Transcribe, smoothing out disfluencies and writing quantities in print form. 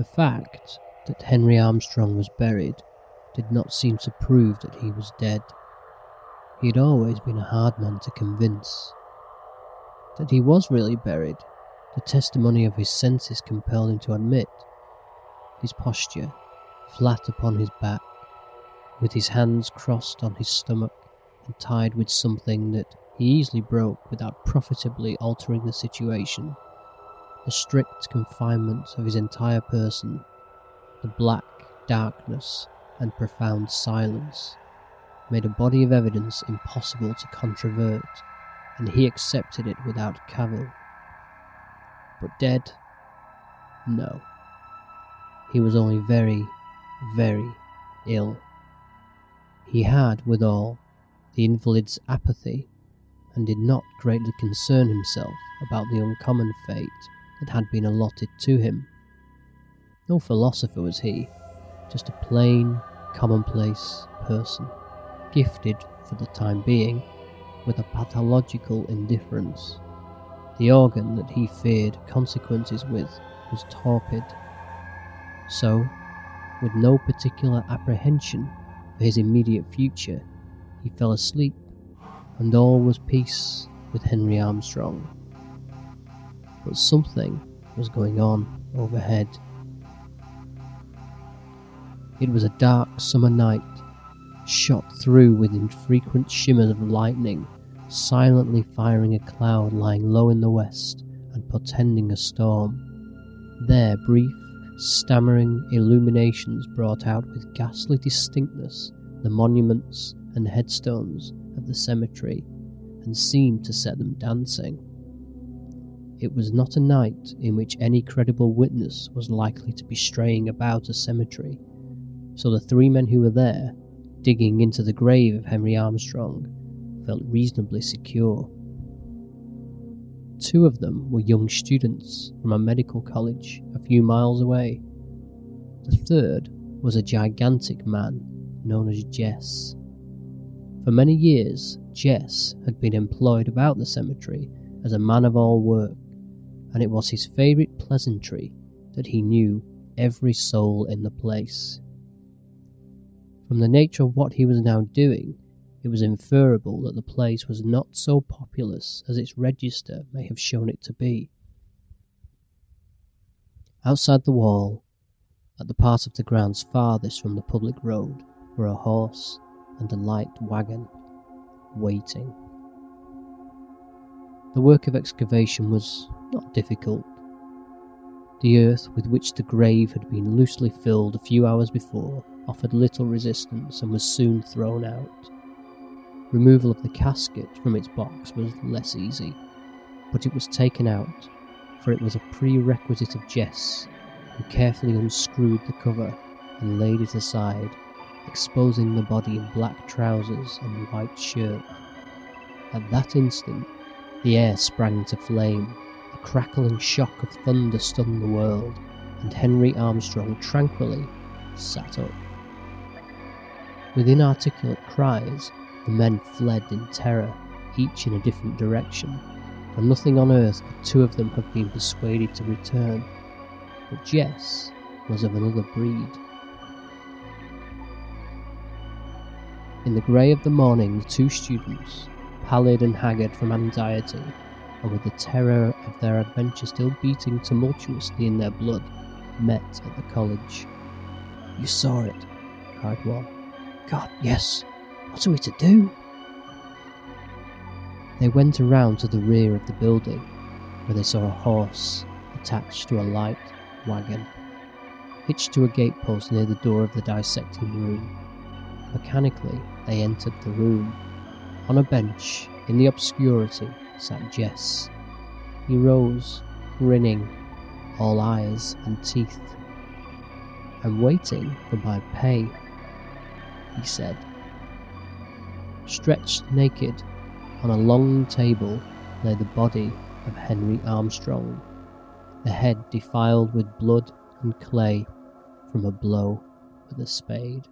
The fact that Henry Armstrong was buried did not seem to prove that he was dead. He had always been a hard man to convince. That he was really buried, the testimony of his senses compelled him to admit. His posture, flat upon his back, with his hands crossed on his stomach and tied with something that he easily broke without profitably altering the situation, the strict confinement of his entire person, the black darkness and profound silence, made a body of evidence impossible to controvert, and he accepted it without cavil. But dead? No. He was only very, very ill. He had, withal, the invalid's apathy, and did not greatly concern himself about the uncommon fate that had been allotted to him. No philosopher was he, just a plain, commonplace person, gifted, for the time being, with a pathological indifference. The organ that he feared consequences with was torpid. So, with no particular apprehension for his immediate future, he fell asleep, and all was peace with Henry Armstrong. But something was going on overhead. It was a dark summer night, shot through with infrequent shimmers of lightning, silently firing a cloud lying low in the west and portending a storm. There, brief, stammering illuminations brought out with ghastly distinctness the monuments and headstones of the cemetery, and seemed to set them dancing. It was not a night in which any credible witness was likely to be straying about a cemetery, so the three men who were there, digging into the grave of Henry Armstrong, felt reasonably secure. Two of them were young students from a medical college a few miles away. The third was a gigantic man known as Jess. For many years, Jess had been employed about the cemetery as a man of all work, and it was his favourite pleasantry that he knew every soul in the place. From the nature of what he was now doing, it was inferable that the place was not so populous as its register may have shown it to be. Outside the wall, at the part of the grounds farthest from the public road, were a horse and a light wagon, waiting. The work of excavation was not difficult. The earth with which the grave had been loosely filled a few hours before offered little resistance and was soon thrown out. Removal of the casket from its box was less easy, but it was taken out, for it was a prerequisite of Jess, who carefully unscrewed the cover and laid it aside, exposing the body in black trousers and white shirt. At that instant, the air sprang into flame, a crackling shock of thunder stunned the world, and Henry Armstrong tranquilly sat up. With inarticulate cries, the men fled in terror, each in a different direction, for nothing on earth could two of them have been persuaded to return. But Jess was of another breed. In the grey of the morning, the two students, pallid and haggard from anxiety, and with the terror of their adventure still beating tumultuously in their blood, met at the college. "You saw it," cried one. "God, yes. What are we to do?" They went around to the rear of the building, where they saw a horse attached to a light wagon, hitched to a gatepost near the door of the dissecting room. Mechanically, they entered the room. On a bench, in the obscurity, sat Jess. He rose, grinning, all eyes and teeth. "I'm waiting for my pay," he said. Stretched naked on a long table lay the body of Henry Armstrong, the head defiled with blood and clay from a blow with a spade.